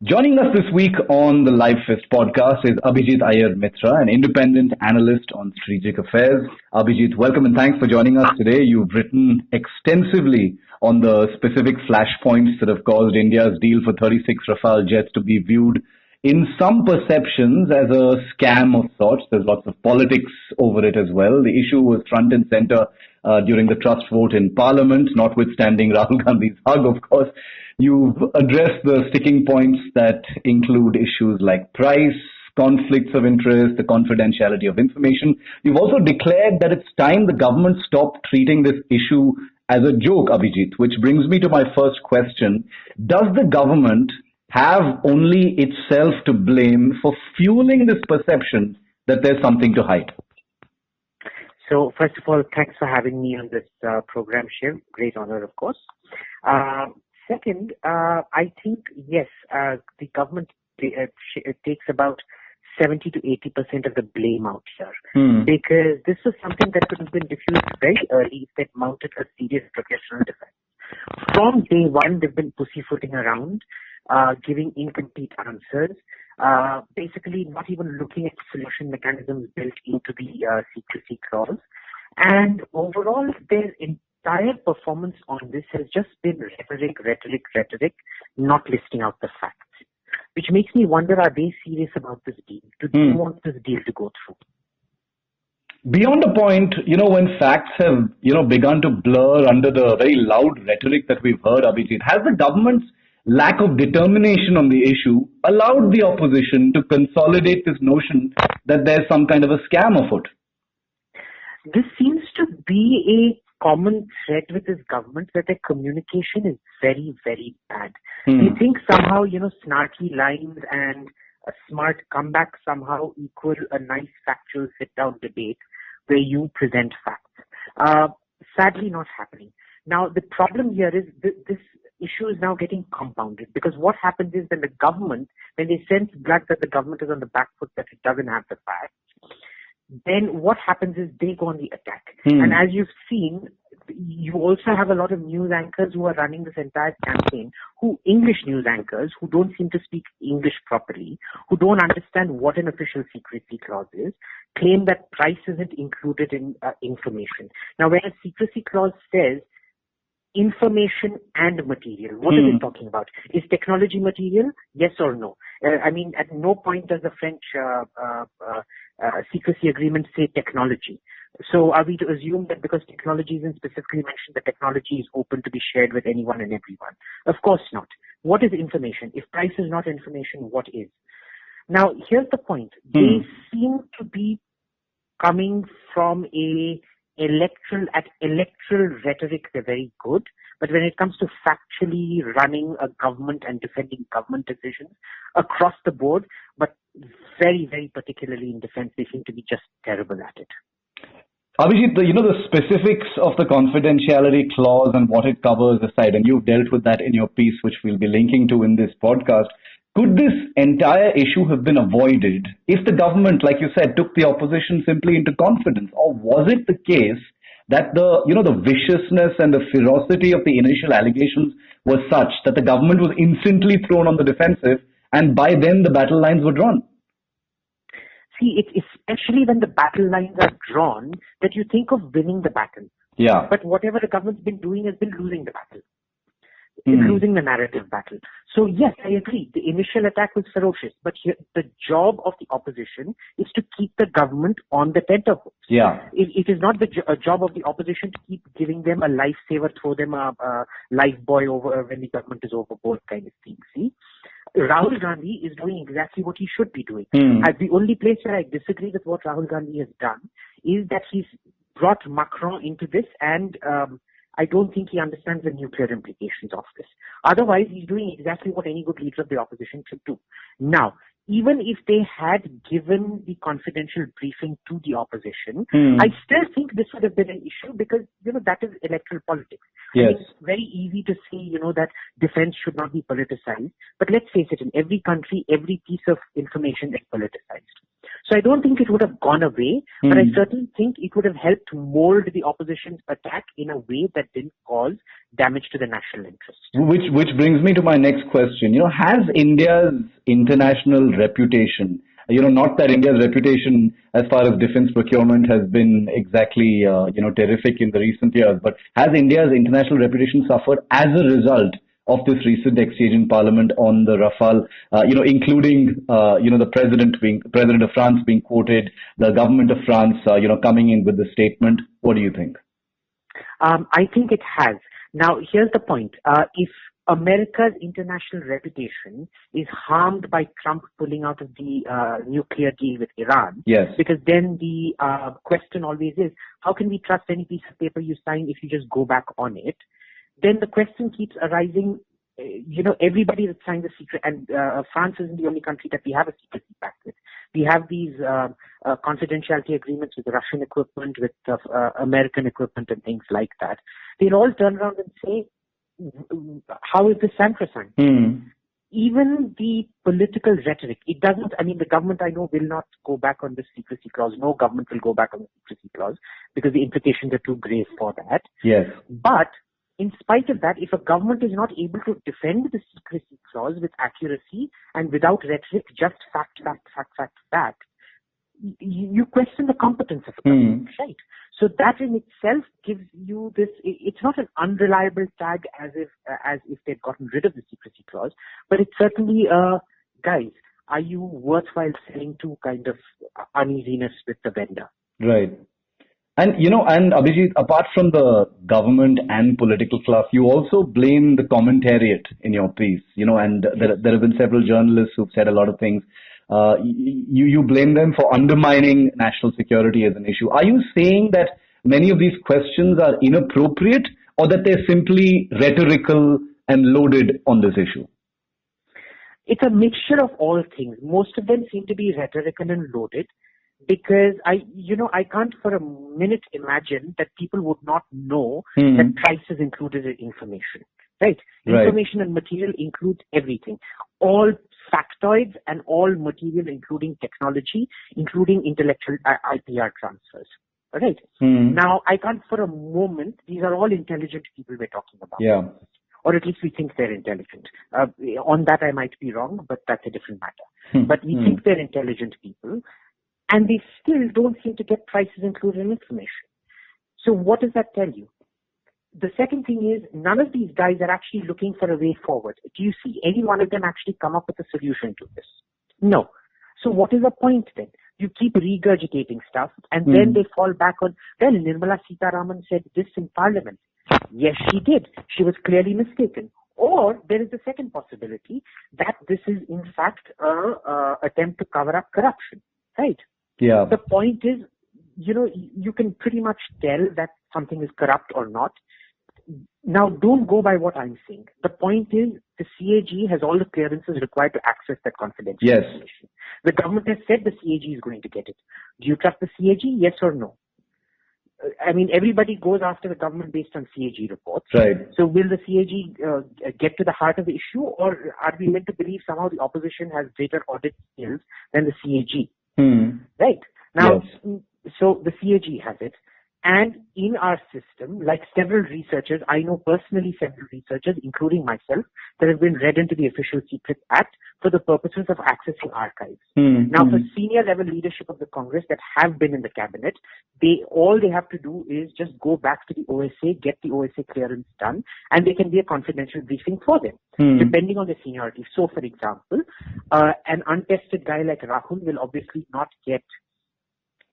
Joining us this week on the Live Fest podcast is Abhijit Iyer Mitra, an independent analyst on strategic affairs. Abhijit, welcome and thanks for joining us today. You've written extensively on the specific flashpoints that have caused India's deal for 36 Rafale jets to be viewed in some perceptions as a scam of sorts. There's lots of politics over it as well. The issue was front and center during the trust vote in Parliament, notwithstanding Rahul Gandhi's hug, of course. You've addressed the sticking points that include issues like price, conflicts of interest, the confidentiality of information. You've also declared that it's time the government stopped treating this issue as a joke, Abhijit, which brings me to my first question. Does the government have only itself to blame for fueling this perception that there's something to hide? So, first of all, thanks for having me on this program, Shiv. Great honor, of course. Second, I think, yes, the government takes about 70 to 80% of the blame out here. Because this was something that could have been diffused very early if they'd mounted a serious professional defense. From day one, they've been pussyfooting around, giving incomplete answers, basically not even looking at solution mechanisms built into the secrecy clause. And overall, their entire performance on this has just been rhetoric, not listing out the facts. Which makes me wonder, are they serious about this deal? Do they want this deal to go through? Beyond a point, when facts have, begun to blur under the very loud rhetoric that we've heard, Abhijit, has the government's lack of determination on the issue allowed the opposition to consolidate this notion that there's some kind of a scam afoot? This seems to be a common thread with this government, that their communication is very, very bad. They think somehow, snarky lines and a smart comeback somehow equal a nice factual sit-down debate where you present facts. Sadly not happening. Now, the problem here is this issue is now getting compounded, because what happens is when the government, when they sense blood that the government is on the back foot, that it doesn't have the facts, then what happens is they go on the attack. And as you've seen, you also have a lot of news anchors who are running this entire campaign, English news anchors, who don't seem to speak English properly, who don't understand what an official secrecy clause is, claim that price isn't included in information. Now, when a secrecy clause says information and material, what is it talking about? Is technology material? Yes or no? At no point does the French secrecy agreement say technology. So are we to assume that because technology isn't specifically mentioned, the technology is open to be shared with anyone and everyone? Of course not. What is information? If price is not information, what is? Now, here's the point. They seem to be coming from electoral rhetoric. They're very good. But when it comes to factually running a government and defending government decisions across the board, but very, very particularly in defense, they seem to be just terrible at it. Abhijit, the specifics of the confidentiality clause and what it covers aside, and you've dealt with that in your piece, which we'll be linking to in this podcast. Could this entire issue have been avoided if the government, like you said, took the opposition simply into confidence? Or was it the case that the viciousness and the ferocity of the initial allegations was such that the government was instantly thrown on the defensive, and by then the battle lines were drawn? See, it's especially when the battle lines are drawn that you think of winning the battle. Yeah. But whatever the government's been doing has been losing the battle. Losing the narrative battle. So yes, I agree. The initial attack was ferocious, but here, the job of the opposition is to keep the government on the tenterhooks. Yeah. It is not the job of the opposition to keep giving them a lifesaver, throw them a life buoy over when the government is overboard kind of thing. See? Rahul Gandhi is doing exactly what he should be doing. The only place where I disagree with what Rahul Gandhi has done is that he's brought Macron into this, and I don't think he understands the nuclear implications of this. Otherwise, he's doing exactly what any good leader of the opposition should do. Now, even if they had given the confidential briefing to the opposition, I still think this would have been an issue because, that is electoral politics. Yes. It's very easy to say, that defense should not be politicized. But let's face it, in every country, every piece of information is politicized. So I don't think it would have gone away, but I certainly think it would have helped mold the opposition's attack in a way that didn't cause damage to the national interest. Which brings me to my next question. Has India's international reputation, not that India's reputation as far as defense procurement has been exactly, terrific in the recent years, but has India's international reputation suffered as a result of this recent exchange in Parliament on the Rafale, including, the President of France being quoted, the government of France, coming in with the statement? What do you think? I think it has. Now, here's the point. If America's international reputation is harmed by Trump pulling out of the nuclear deal with Iran, yes, because then the question always is, how can we trust any piece of paper you sign if you just go back on it? Then the question keeps arising, everybody that signs a secret, and France isn't the only country that we have a secrecy pact with. We have these confidentiality agreements with Russian equipment, with American equipment and things like that. They'll all turn around and say, how is this sacrosanct? Even the political rhetoric, it doesn't, the government, I know, will not go back on the secrecy clause. No government will go back on the secrecy clause because the implications are too grave for that. Yes. But in spite of that, if a government is not able to defend the secrecy clause with accuracy and without rhetoric, just fact, you question the competence of the government, right? So that in itself gives you this, it's not an unreliable tag as if they'd gotten rid of the secrecy clause, but it's certainly, guys, are you worthwhile selling to kind of uneasiness with the vendor? Right. And, and Abhijit, apart from the government and political class, you also blame the commentariat in your piece, and there have been several journalists who've said a lot of things. You blame them for undermining national security as an issue. Are you saying that many of these questions are inappropriate, or that they're simply rhetorical and loaded on this issue? It's a mixture of all things. Most of them seem to be rhetorical and loaded, because I can't for a minute imagine that people would not know that price is included in information, right? Information and material includes everything. All factoids and all material, including technology, including intellectual IPR transfers. All right. Now, I can't for a moment, these are all intelligent people we're talking about. Yeah. Or at least we think they're intelligent. On that, I might be wrong, but that's a different matter. But we think they're intelligent people, and they still don't seem to get prices included in information. So what does that tell you? The second thing is, none of these guys are actually looking for a way forward. Do you see any one of them actually come up with a solution to this? No. So what is the point then? You keep regurgitating stuff, and then they fall back on, well, Nirmala Sitharaman said this in Parliament. Yes, she did. She was clearly mistaken. Or there is the second possibility that this is in fact an attempt to cover up corruption, right? Yeah. The point is, you can pretty much tell that something is corrupt or not. Now, don't go by what I'm saying. The point is, the CAG has all the clearances required to access that confidential information. The government has said the CAG is going to get it. Do you trust the CAG? Yes or no? Everybody goes after the government based on CAG reports. Right. So will the CAG get to the heart of the issue, or are we meant to believe somehow the opposition has greater audit skills than the CAG? Right. Now, so the CAG has it. And in our system, like several researchers, I know personally several researchers, including myself, that have been read into the Official Secrets Act for the purposes of accessing archives. Now, for senior level leadership of the Congress that have been in the cabinet, all they have to do is just go back to the OSA, get the OSA clearance done, and they can be a confidential briefing for them, depending on the seniority. So, for example, an untested guy like Rahul will obviously not get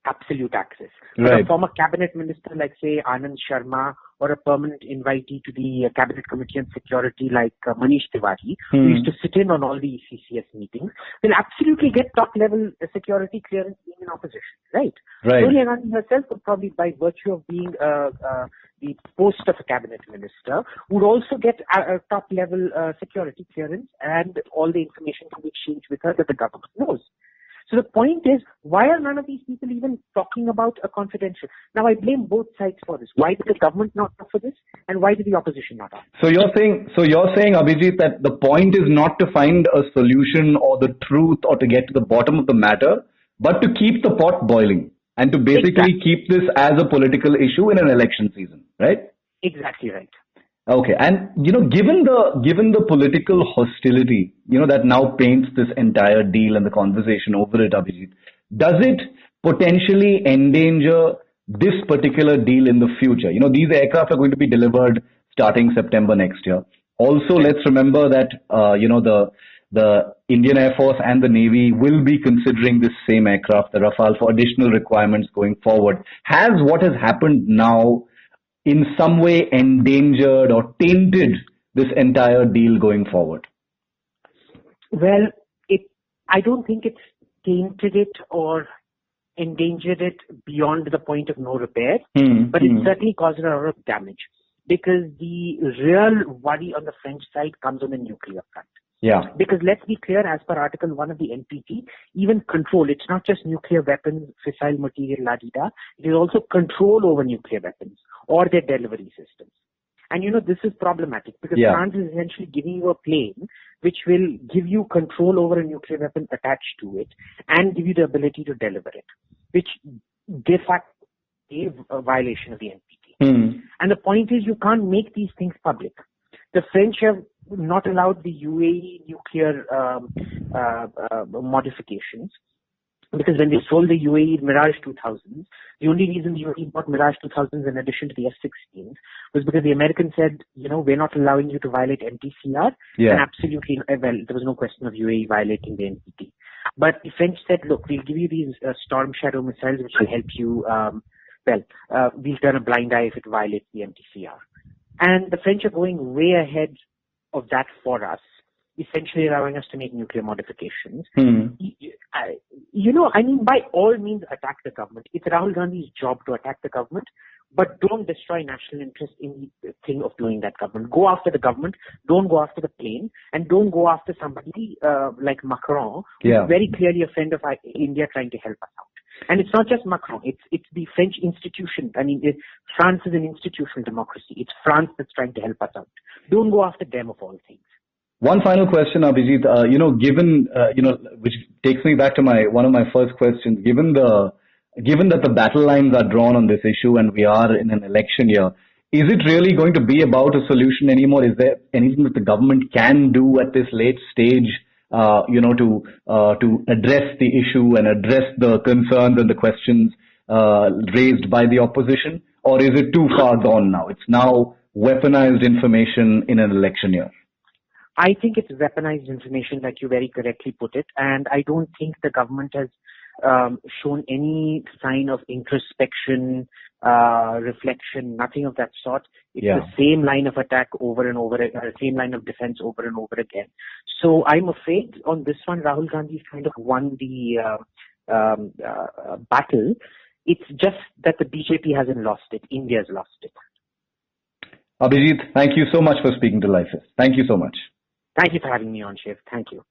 absolute access. But a former cabinet minister like, say, Anand Sharma, or a permanent invitee to the Cabinet Committee on Security like Manish Tiwari, who used to sit in on all the ECCS meetings, will absolutely get top-level security clearance being in opposition, right? Sonia Gandhi herself would probably, by virtue of being the post of a cabinet minister, would also get a top-level security clearance, and all the information can be exchanged with her that the government knows. So the point is, why are none of these people even talking about a confidential? Now, I blame both sides for this. Why did the government not offer this, and why did the opposition not offer? So you're saying, Abhijit, that the point is not to find a solution or the truth or to get to the bottom of the matter, but to keep the pot boiling and to basically keep this as a political issue in an election season, right? Exactly right. Okay, and given the political hostility, that now paints this entire deal and the conversation over it, Abhijit, does it potentially endanger this particular deal in the future? These aircraft are going to be delivered starting September next year. Also, let's remember that the Indian Air Force and the Navy will be considering this same aircraft, the Rafale, for additional requirements going forward. Has what has happened now in some way endangered or tainted this entire deal going forward? Well, I don't think it's tainted it or endangered it beyond the point of no repair, but it certainly caused a lot of damage, because the real worry on the French side comes on the nuclear front. Yeah. Because let's be clear, as per Article 1 of the NPT, even control, it's not just nuclear weapons, fissile material, la-di-da, it is also control over nuclear weapons or their delivery systems. And this is problematic, because France is essentially giving you a plane which will give you control over a nuclear weapon attached to it and give you the ability to deliver it, which de facto is a violation of the NPT. And the point is, you can't make these things public. The French have not allowed the UAE nuclear modifications, because when they sold the UAE Mirage 2000s, the only reason the UAE bought Mirage 2000s in addition to the F-16s was because the Americans said, we're not allowing you to violate MTCR. Yeah. And absolutely, well, there was no question of UAE violating the NPT. But the French said, look, we'll give you these Storm Shadow missiles which will help you, we'll turn a blind eye if it violates the MTCR. And the French are going way ahead of that for us, essentially allowing us to make nuclear modifications. By all means, attack the government. It's Rahul Gandhi's job to attack the government, but don't destroy national interest in the thing of doing that government. Go after the government, don't go after the plane, and don't go after somebody like Macron, who's very clearly a friend of India trying to help us out. And it's not just Macron, it's the French institution. France is an institutional democracy. It's France that's trying to help us out. Don't go after them of all things. One final question, Abhijit. Given which takes me back to one of my first questions. Given that the battle lines are drawn on this issue and we are in an election year, is it really going to be about a solution anymore? Is there anything that the government can do at this late stage, to address the issue and address the concerns and the questions raised by the opposition, or is it too far gone now? It's now weaponized information in an election year. I think it's weaponized information, like you very correctly put it, and I don't think the government has shown any sign of introspection, reflection, nothing of that sort. It's the same line of attack over and over, same line of defense over and over again. So I'm afraid on this one, Rahul Gandhi's kind of won the battle. It's just that the BJP hasn't lost it. India's lost it. Abhijit, thank you so much for speaking to Lifeist. Thank you so much. Thank you for having me on, Shiv. Thank you.